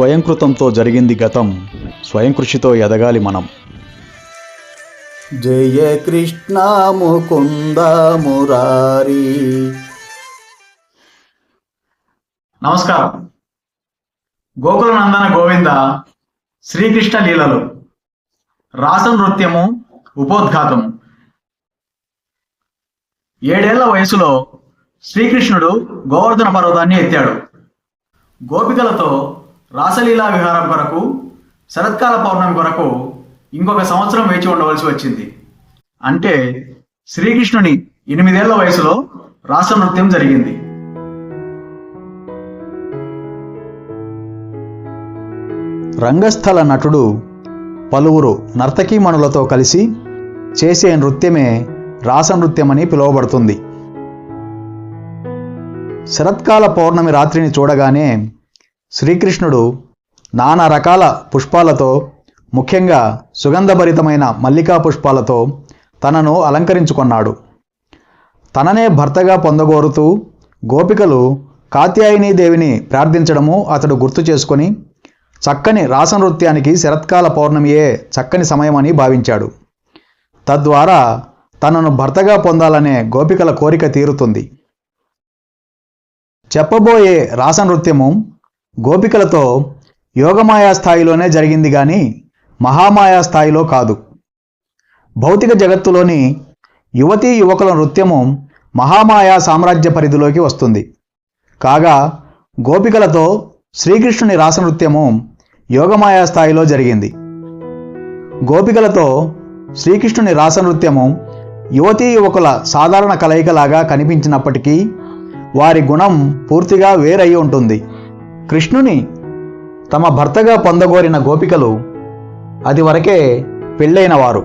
స్వయంకృతంతో జరిగింది గతం, స్వయం కృషితో ఎదగాలి మనం. జయ కృష్ణ ముకుంద మురారి. నమస్కారం. గోకుల నందన గోవింద శ్రీకృష్ణ లీలలు, రాస నృత్యము, ఉపోద్ఘాతము. 7 ఏళ్ల వయసులో శ్రీకృష్ణుడు గోవర్ధన పర్వతాన్ని ఎత్తాడు. గోపికలతో రాసలీలా విహారం కొరకు శరత్కాల పౌర్ణమి కొరకు ఇంకొక సంవత్సరం వేచి ఉండవలసి వచ్చింది. అంటే శ్రీకృష్ణుని 8 ఏళ్ల వయసులో రాస నృత్యం జరిగింది. రంగస్థల నటుడు పలువురు నర్తకీమణులతో కలిసి చేసే నృత్యమే రాసనృత్యమని పిలువబడుతుంది. శరత్కాల పౌర్ణమి రాత్రిని చూడగానే శ్రీకృష్ణుడు నానా రకాల పుష్పాలతో, ముఖ్యంగా సుగంధభరితమైన మల్లికా పుష్పాలతో తనను అలంకరించుకున్నాడు. తననే భర్తగా పొందగోరుతూ గోపికలు కాత్యాయనీదేవిని ప్రార్థించడము అతడు గుర్తు చేసుకొని చక్కని రాసనృత్యానికి శరత్కాల పౌర్ణమియే చక్కని సమయమని భావించాడు. తద్వారా తనను భర్తగా పొందాలనే గోపికల కోరిక తీరుతుంది. చెప్పబోయే రాసనృత్యము గోపికలతో యోగమాయా స్థాయిలోనే జరిగింది కానీ మహామాయా స్థాయిలో కాదు. భౌతిక జగత్తులోని యువతీ యువకుల నృత్యము మహామాయా సామ్రాజ్య పరిధిలోకి వస్తుంది. కాగా గోపికలతో శ్రీకృష్ణుని రాసనృత్యము యోగమాయా స్థాయిలో జరిగింది. గోపికలతో శ్రీకృష్ణుని రాసనృత్యము యువతీ యువకుల సాధారణ కలయికలాగా కనిపించినప్పటికీ వారి గుణం పూర్తిగా వేరయి ఉంటుంది. కృష్ణుని తమ భర్తగా పొందగోరిన గోపికలు అది వరకే పెళ్ళైన వారు.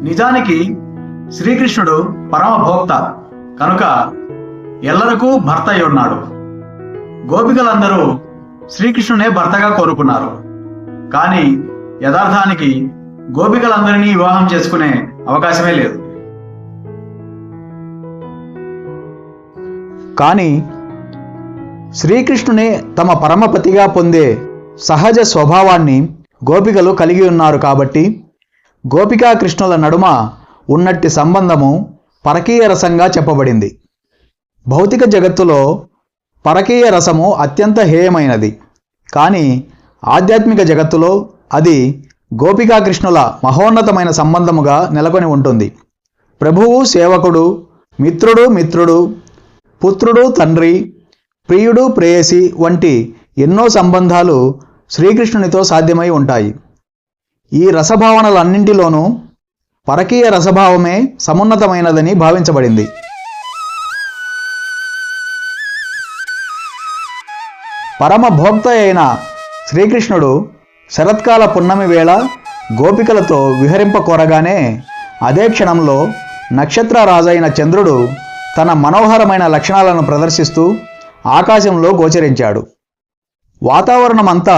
నిజానికి శ్రీకృష్ణుడు పరమభోక్త కనుక ఎల్లరకు భర్త అయి ఉన్నాడు. గోపికలందరూ శ్రీకృష్ణునే భర్తగా కోరుకున్నారు. కానీ యథార్థానికి గోపికలందరినీ వివాహం చేసుకునే అవకాశమే లేదు. కానీ శ్రీకృష్ణునే తమ పరమపతిగా పొందే సహజ స్వభావాన్ని గోపికలు కలిగి ఉన్నారు కాబట్టి గోపికా కృష్ణుల నడుమ ఉన్నట్టి సంబంధము పరకీయ రసంగా చెప్పబడింది. భౌతిక జగత్తులో పరకీయ రసము అత్యంత హేయమైనది. కానీ ఆధ్యాత్మిక జగత్తులో అది గోపికా కృష్ణుల మహోన్నతమైన సంబంధముగా నెలకొని ఉంటుంది. ప్రభువు సేవకుడు, మిత్రుడు పుత్రుడు తండ్రి, ప్రియుడు ప్రేయసి వంటి ఎన్నో సంబంధాలు శ్రీకృష్ణునితో సాధ్యమై ఉంటాయి. ఈ రసభావనలన్నింటిలోనూ పరకీయ రసభావమే సమున్నతమైనదని భావించబడింది. పరమ భోక్త అయిన శ్రీకృష్ణుడు శరత్కాల పున్నమి వేళ గోపికలతో విహరింప కోరగానే అదే క్షణంలో నక్షత్రరాజైన చంద్రుడు తన మనోహరమైన లక్షణాలను ప్రదర్శిస్తూ ఆకాశంలో గోచరించాడు. వాతావరణమంతా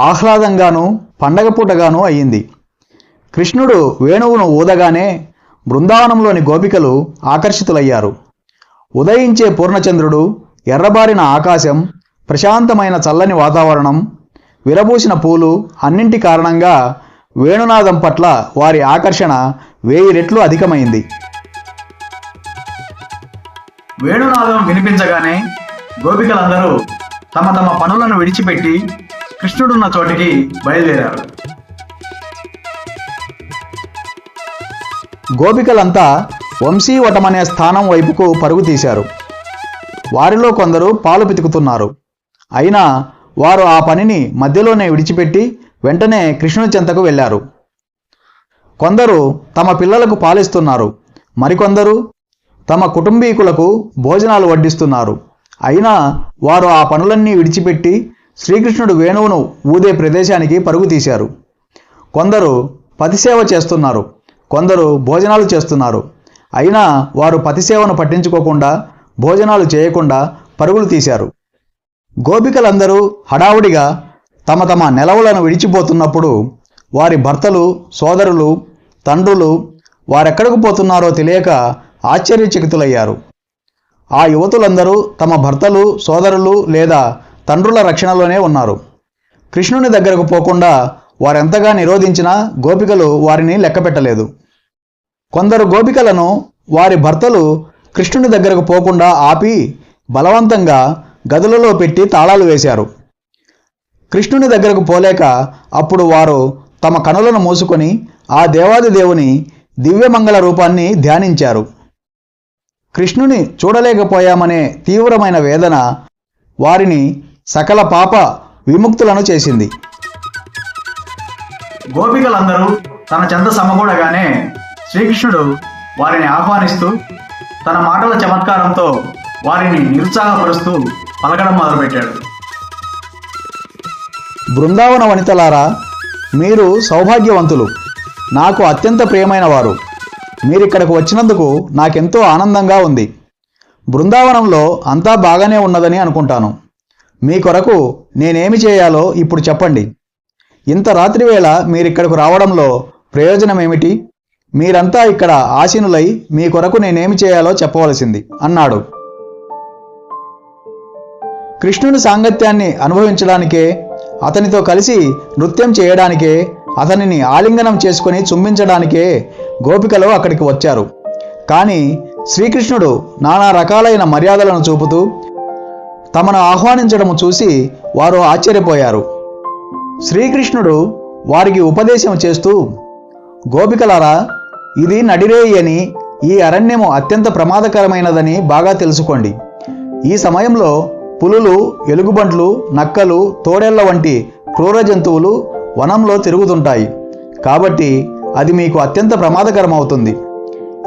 ఆహ్లాదంగానూ పండగపూటగానూ అయ్యింది. కృష్ణుడు వేణువును ఊదగానే బృందావనంలోని గోపికలు ఆకర్షితులయ్యారు. ఉదయించే పూర్ణచంద్రుడు, ఎర్రబారిన ఆకాశం, ప్రశాంతమైన చల్లని వాతావరణం, విరబూసిన పూలు అన్నింటి కారణంగా వేణునాదం పట్ల వారి ఆకర్షణ 1000 రెట్లు అధికమైంది. వేణునాదం వినిపించగానే గోపికలందరూ తమ తమ పనులను విడిచిపెట్టి కృష్ణుడున్న చోటికి బయలుదేరారు. గోపికలంతా వంశీవటమనే స్థానం వైపుకు పరుగు తీశారు. వారిలో కొందరు పాలు పితుకుతున్నారు. అయినా వారు ఆ పనిని మధ్యలోనే విడిచిపెట్టి వెంటనే కృష్ణుని చెంతకు వెళ్ళారు. కొందరు తమ పిల్లలకు పాలిస్తున్నారు. మరికొందరు తమ కుటుంబీకులకు భోజనాలు వడ్డిస్తున్నారు. అయినా వారు ఆ పనులన్నీ విడిచిపెట్టి శ్రీకృష్ణుడు వేణువును ఊదే ప్రదేశానికి పరుగు తీశారు. కొందరు పతిసేవ చేస్తున్నారు, కొందరు భోజనాలు చేస్తున్నారు. అయినా వారు పతిసేవను పట్టించుకోకుండా భోజనాలు చేయకుండా పరుగులు తీశారు. గోపికలందరూ హడావుడిగా తమ తమ నెలవులను విడిచిపోతున్నప్పుడు వారి భర్తలు, సోదరులు, తండ్రులు వారెక్కడికి పోతున్నారో తెలియక ఆశ్చర్యచకితులయ్యారు. ఆ యువతులందరూ తమ భర్తలు, సోదరులు లేదా తండ్రుల రక్షణలోనే ఉన్నారు. కృష్ణుని దగ్గరకు పోకుండా వారెంతగా నిరోధించినా గోపికలు వారిని లెక్కపెట్టలేదు. కొందరు గోపికలను వారి భర్తలు కృష్ణుని దగ్గరకు పోకుండా ఆపి బలవంతంగా గదులలో పెట్టి తాళాలు వేశారు. కృష్ణుని దగ్గరకు పోలేక అప్పుడు వారు తమ కనులను మూసుకొని ఆ దేవాది దేవుని దివ్యమంగళ రూపాన్ని ధ్యానించారు. కృష్ణుని చూడలేకపోయామనే తీవ్రమైన వేదన వారిని సకల పాప విముక్తులను చేసింది. గోపికలందరూ తన చెంత సమకూడగానే శ్రీకృష్ణుడు వారిని ఆహ్వానిస్తూ తన మాటల చమత్కారంతో వారిని నిరుత్సాహపరుస్తూ పలకడం మొదలుపెట్టాడు. బృందావన వనితలారా, మీరు సౌభాగ్యవంతులు, నాకు అత్యంత ప్రియమైన వారు. మీరిక్కడకు వచ్చినందుకు నాకెంతో ఆనందంగా ఉంది. బృందావనంలో అంతా బాగానే ఉన్నదని అనుకుంటాను. మీ కొరకు నేనేమి చేయాలో ఇప్పుడు చెప్పండి. ఇంత రాత్రివేళ మీరిక్కడకు రావడంలో ప్రయోజనమేమిటి? మీరంతా ఇక్కడ ఆసీనులై మీ కొరకు నేనేమి చేయాలో చెప్పవలసింది అన్నాడు. కృష్ణుని సాంగత్యాన్ని అనుభవించడానికే, అతనితో కలిసి నృత్యం చేయడానికే, అతనిని ఆలింగనం చేసుకుని చుంబించడానికే గోపికలు అక్కడికి వచ్చారు. కానీ శ్రీకృష్ణుడు నానా రకాలైన మర్యాదలను చూపుతూ తమను ఆహ్వానించడం చూసి వారు ఆశ్చర్యపోయారు. శ్రీకృష్ణుడు వారికి ఉపదేశం చేస్తూ, గోపికలారా, ఇది నడిరేయి అని, ఈ అరణ్యము అత్యంత ప్రమాదకరమైనదని బాగా తెలుసుకోండి. ఈ సమయంలో పులులు, ఎలుగుబంట్లు, నక్కలు, తోడేళ్ల వంటి క్రూర జంతువులు వనంలో తిరుగుతుంటాయి. కాబట్టి అది మీకు అత్యంత ప్రమాదకరమవుతుంది.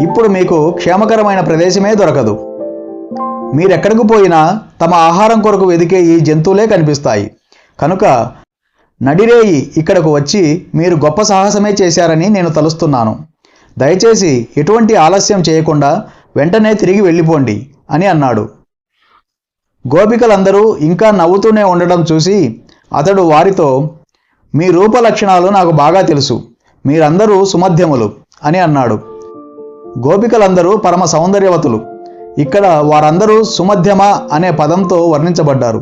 ఇప్పుడు మీకు క్షేమకరమైన ప్రదేశమే దొరకదు. మీరెక్కడికి పోయినా తమ ఆహారం కొరకు వెదికే ఈ జంతువులే కనిపిస్తాయి. కనుక నడిరేయి ఇక్కడకు వచ్చి మీరు గొప్ప సాహసమే చేశారని నేను తలుస్తున్నాను. దయచేసి ఎటువంటి ఆలస్యం చేయకుండా వెంటనే తిరిగి వెళ్ళిపోండి అని అన్నాడు. గోపికలందరూ ఇంకా నవ్వుతూనే ఉండడం చూసి అతడు వారితో, మీ రూప లక్షణాలు నాకు బాగా తెలుసు, మీరందరూ సుమధ్యములు అని అన్నాడు. గోపికలందరూ పరమ సౌందర్యవతులు. ఇక్కడ వారందరూ సుమధ్యమ అనే పదంతో వర్ణించబడ్డారు.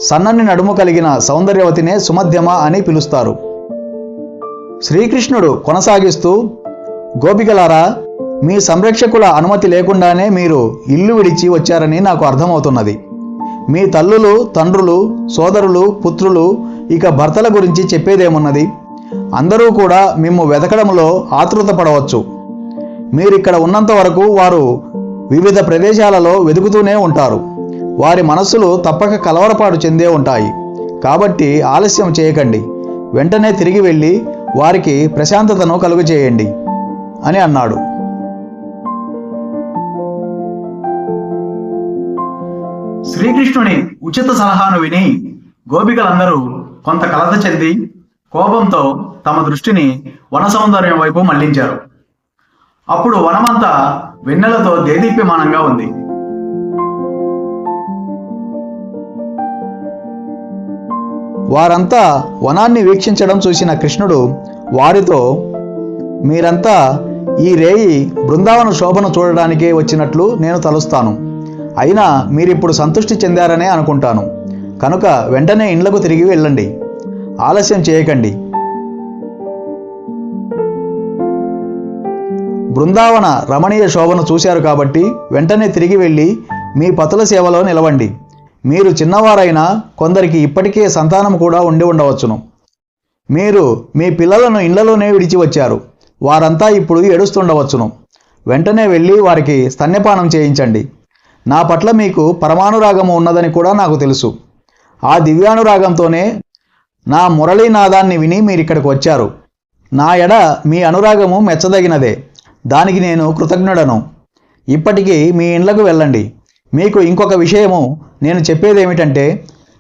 సన్నని నడుము కలిగిన సౌందర్యవతినే సుమధ్యమ అని పిలుస్తారు. శ్రీకృష్ణుడు కొనసాగిస్తూ, గోపికలారా, మీ సంరక్షకుల అనుమతి లేకుండానే మీరు ఇల్లు విడిచి వచ్చారని నాకు అర్థమవుతున్నది. మీ తల్లులు, తండ్రులు, సోదరులు, పుత్రులు, ఇక భర్తల గురించి చెప్పేదేమున్నది? అందరూ కూడా మిమ్ము వెతకడంలో ఆతృత పడవచ్చు. మీరిక్కడ ఉన్నంత వరకు వారు వివిధ ప్రదేశాలలో వెతుకుతూనే ఉంటారు. వారి మనస్సులు తప్పక కలవరపాటు చెందే ఉంటాయి. కాబట్టి ఆలస్యం చేయకండి, వెంటనే తిరిగి వెళ్ళి వారికి ప్రశాంతతను కలుగజేయండి అని అన్నాడు. శ్రీకృష్ణుని ఉచిత సలహాను విని గోపికలందరూ కొంత కలత చెంది కోపంతో తమ దృష్టిని వన సౌందర్యం వైపు మళ్లించారు. అప్పుడు వనమంతా వెన్నెలతో దేదీప్యమానంగా ఉంది. వారంతా వనాన్ని వీక్షించడం చూసిన కృష్ణుడు వారితో, మీరంతా ఈ రేయి బృందావన శోభను చూడడానికే వచ్చినట్లు నేను తలుస్తాను. అయినా మీరిప్పుడు సంతృష్టి చెందారనే అనుకుంటాను. కనుక వెంటనే ఇండ్లకు తిరిగి వెళ్ళండి, ఆలస్యం చేయకండి. బృందావన రమణీయ శోభను చూశారు కాబట్టి వెంటనే తిరిగి వెళ్ళి మీ పతుల సేవలో నిలవండి. మీరు చిన్నవారైనా కొందరికి ఇప్పటికే సంతానం కూడా ఉండి ఉండవచ్చును. మీరు మీ పిల్లలను ఇళ్లలోనే విడిచి వచ్చారు. వారంతా ఇప్పుడు ఏడుస్తుండవచ్చును. వెంటనే వెళ్ళి వారికి స్తన్యపానం చేయించండి. నా పట్ల మీకు పరమానురాగము ఉన్నదని కూడా నాకు తెలుసు. ఆ దివ్యానురాగంతోనే నా మురళీనాదాన్ని విని మీరిక్కడికి వచ్చారు. నా ఎడ మీ అనురాగము మెచ్చదగినదే. దానికి నేను కృతజ్ఞుడను. ఇప్పటికీ మీ ఇండ్లకు వెళ్ళండి. మీకు ఇంకొక విషయము నేను చెప్పేదేమిటంటే,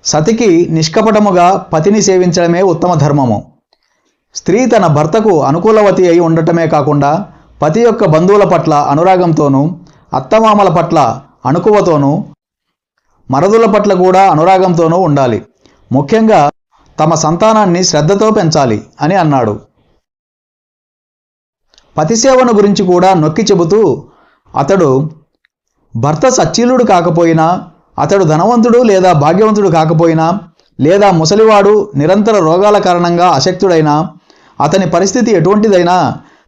సతికి నిష్కపటముగా పతిని సేవించడమే ఉత్తమ ధర్మము. స్త్రీ తన భర్తకు అనుకూలవతి అయి ఉండటమే కాకుండా పతి యొక్క బంధువుల పట్ల అనురాగంతోనూ, అత్తమామల పట్ల అణుకువతోనూ, మరదుల పట్ల కూడా అనురాగంతోనూ ఉండాలి. ముఖ్యంగా తమ సంతానాన్ని శ్రద్ధతో పెంచాలి అని అన్నాడు. పతిసేవను గురించి కూడా నొక్కి చెబుతూ అతడు, భర్త సచ్చీలుడు కాకపోయినా అతడు ధనవంతుడు లేదా భాగ్యవంతుడు కాకపోయినా, లేదా ముసలివాడు నిరంతర రోగాల కారణంగా అశక్తుడైనా, అతని పరిస్థితి ఎటువంటిదైనా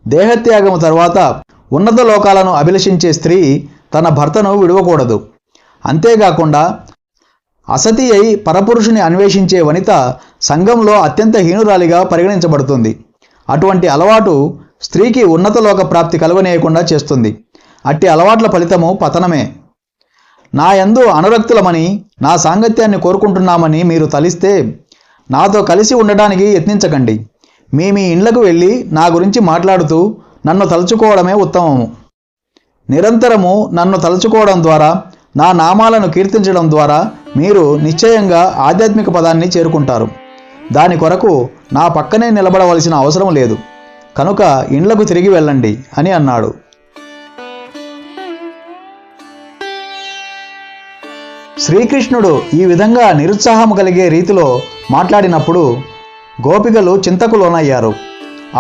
దేహత్యాగము తర్వాత ఉన్నత లోకాలను అభిలషించే స్త్రీ తన భర్తను విడవకూడదు. అంతేకాకుండా అసతి అయి పరపురుషుని అన్వేషించే వనిత సంఘంలో అత్యంత హీనురాలిగా పరిగణించబడుతుంది. అటువంటి అలవాటు స్త్రీకి ఉన్నత లోక ప్రాప్తి కలుగనేయకుండా చేస్తుంది. అట్టి అలవాట్ల ఫలితము పతనమే. నా యందు అనురక్తులమని, నా సాంగత్యాన్ని కోరుకుంటున్నామని మీరు తలిస్తే నాతో కలిసి ఉండడానికి యత్నించకండి. మీ ఇండ్లకు వెళ్ళి నా గురించి మాట్లాడుతూ నన్ను తలుచుకోవడమే ఉత్తమము. నిరంతరము నన్ను తలుచుకోవడం ద్వారా, నా నామాలను కీర్తించడం ద్వారా మీరు నిశ్చయంగా ఆధ్యాత్మిక పదాన్ని చేరుకుంటారు. దాని కొరకు నా పక్కనే నిలబడవలసిన అవసరం లేదు. కనుక ఇండ్లకు తిరిగి వెళ్ళండి అని అన్నాడు. శ్రీకృష్ణుడు ఈ విధంగా నిరుత్సాహము కలిగే రీతిలో మాట్లాడినప్పుడు గోపికలు చింతకు లోనయ్యారు.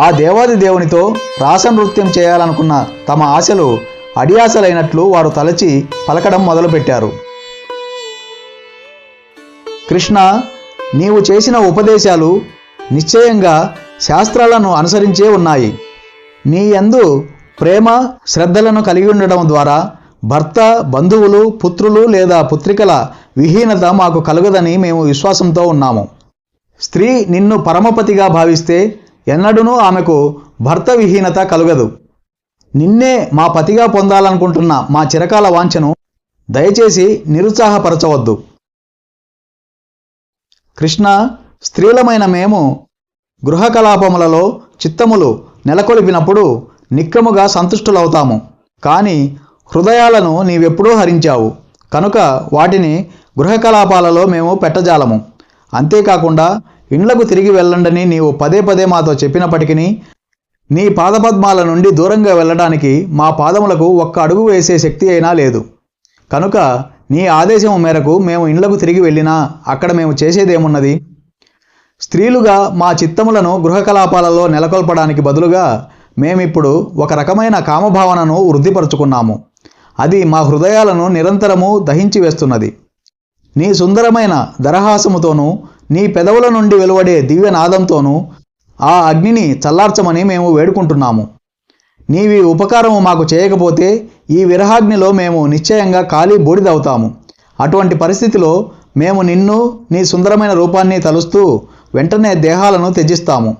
ఆ దేవాది దేవునితో రాసనృత్యం చేయాలనుకున్న తమ ఆశలు అడియాసలైనట్లు వారు తలచి పలకడం మొదలుపెట్టారు. కృష్ణ, నీవు చేసిన ఉపదేశాలు నిశ్చయంగా శాస్త్రాలను అనుసరించే ఉన్నాయి. నీ యందు ప్రేమ శ్రద్ధలను కలిగి ఉండడం ద్వారా భర్త, బంధువులు, పుత్రులు లేదా పుత్రికల విహీనత మాకు కలుగదని మేము విశ్వాసంతో ఉన్నాము. స్త్రీ నిన్ను పరమపతిగా భావిస్తే ఎన్నడూనూ ఆమెకు భర్త విహీనత కలుగదు. నిన్నే మా పతిగా పొందాలనుకుంటున్న మా చిరకాల వాంఛను దయచేసి నిరుత్సాహపరచవద్దు. కృష్ణ, స్త్రీలమైన మేము గృహకలాపములలో చిత్తములు నెలకొల్పినప్పుడు నిక్కముగా సంతుష్టులవుతాము. కానీ హృదయాలను నీవెప్పుడూ హరించావు కనుక వాటిని గృహకలాపాలలో మేము పెట్టజాలము. అంతేకాకుండా ఇండ్లకు తిరిగి వెళ్ళండని నీవు పదే పదే మాతో చెప్పినప్పటికీ నీ పాదపద్మాల నుండి దూరంగా వెళ్ళడానికి మా పాదములకు ఒక్క అడుగు వేసే శక్తి అయినా లేదు. కనుక నీ ఆదేశం మేరకు మేము ఇండ్లకు తిరిగి వెళ్ళినా అక్కడ మేము చేసేదేమున్నది? స్త్రీలుగా మా చిత్తములను గృహకలాపాలలో నెలకొల్పడానికి బదులుగా మేమిప్పుడు ఒక రకమైన కామభావనను వృద్ధిపరుచుకున్నాము. అది మా హృదయాలను నిరంతరము దహించి వేస్తున్నది. నీ సుందరమైన దరహాసముతోనూ నీ పెదవుల నుండి వెలువడే దివ్యనాదంతోనూ ఆ అగ్నిని చల్లార్చమని మేము వేడుకుంటున్నాము. నీవి ఉపకారము మాకు చేయకపోతే ఈ విరహాగ్నిలో మేము నిశ్చయంగా కాలి బూడిదవుతాము. అటువంటి పరిస్థితిలో మేము నిన్ను, నీ సుందరమైన రూపాన్ని తలుస్తూ వెంటనే దేహాలను త్యజిస్తాము.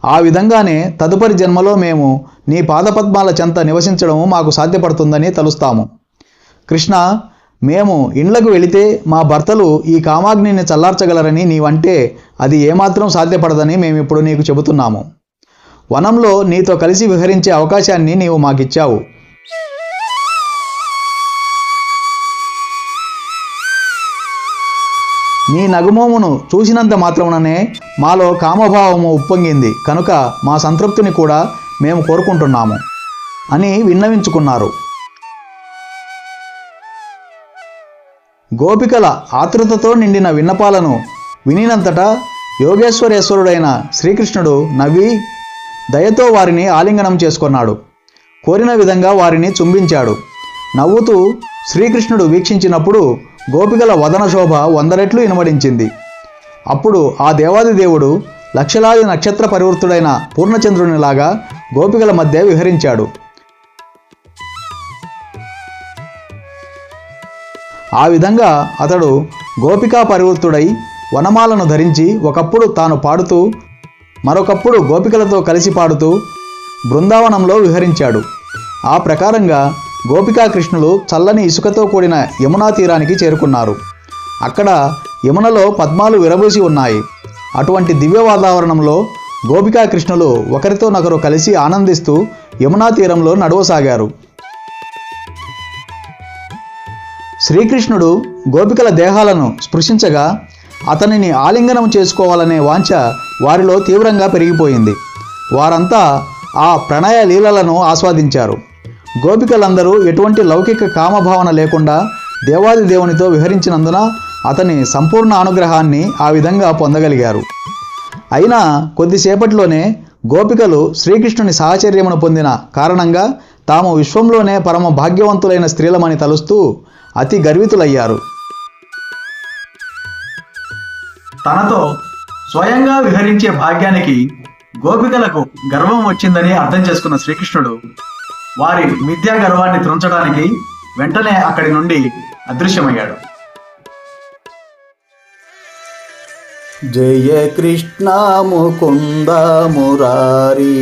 ఆ విధంగానే తదుపరి జన్మలో మేము నీ పాదపద్మాల చెంత నివసించడము మాకు సాధ్యపడుతుందని తలుస్తాము. కృష్ణ, మేము ఇండ్లకు వెళితే మా భర్తలు ఈ కామాగ్నిని చల్లార్చగలరని నీవంటే అది ఏమాత్రం సాధ్యపడదని మేమిప్పుడు నీకు చెబుతున్నాము. వనంలో నీతో కలిసి విహరించే అవకాశాన్ని నీవు మాకిచ్చావు. నీ నగుమోమును చూసినంత మాత్రముననే మాలో కామభావము ఉప్పొంగింది కనుక మా సంతృప్తిని కూడా మేము కోరుకుంటున్నాము అని విన్నవించుకున్నారు. గోపికల ఆతృతతో నిండిన విన్నపాలను వినినంతటా యోగేశ్వరేశ్వరుడైన శ్రీకృష్ణుడు నవ్వి దయతో వారిని ఆలింగనం చేసుకున్నాడు. కోరిన విధంగా వారిని చుంబించాడు. నవ్వుతూ శ్రీకృష్ణుడు వీక్షించినప్పుడు గోపికల వదన శోభ 100 రెట్లు ఇనుమడించింది. అప్పుడు ఆ దేవాది దేవుడు లక్షలాది నక్షత్ర పరివృత్తుడైన పూర్ణచంద్రునిలాగా గోపికల మధ్య విహరించాడు. ఆ విధంగా అతడు గోపికా పరివృత్తుడై వనమాలను ధరించి ఒకప్పుడు తాను పాడుతూ మరొకప్పుడు గోపికలతో కలిసి పాడుతూ బృందావనంలో విహరించాడు. ఆ ప్రకారంగా గోపికా కృష్ణులు చల్లని ఇసుకతో కూడిన యమునా తీరానికి చేరుకున్నారు. అక్కడ యమునలో పద్మాలు విరబూసి ఉన్నాయి. అటువంటి దివ్య వాతావరణంలో గోపికా కృష్ణులు ఒకరితోనొకరు కలిసి ఆనందిస్తూ యమునా తీరంలో నడవసాగారు. శ్రీకృష్ణుడు గోపికల దేహాలను స్పృశించగా అతనిని ఆలింగనం చేసుకోవాలనే వాంఛ వారిలో తీవ్రంగా పెరిగిపోయింది. వారంతా ఆ ప్రణయ లీలలను ఆస్వాదించారు. గోపికలందరూ ఎటువంటి లౌకిక కామభావన లేకుండా దేవాది దేవునితో విహరించినందున అతని సంపూర్ణ అనుగ్రహాన్ని ఆ విధంగా పొందగలిగారు. అయినా కొద్దిసేపట్లోనే గోపికలు శ్రీకృష్ణుని సాహచర్యమును పొందిన కారణంగా తాము విశ్వంలోనే పరమ భాగ్యవంతులైన స్త్రీలమని తలుస్తూ అతి గర్వితులయ్యారు. తనతో స్వయంగా విహరించే భాగ్యానికి గోపికలకు గర్వం వచ్చిందని అర్థం చేసుకున్న శ్రీకృష్ణుడు వారి మిథ్యా గర్వాన్ని త్రుంచడానికి వెంటనే అక్కడి నుండి అదృశ్యమయ్యాడు. జయ కృష్ణ ముకుంద మురారి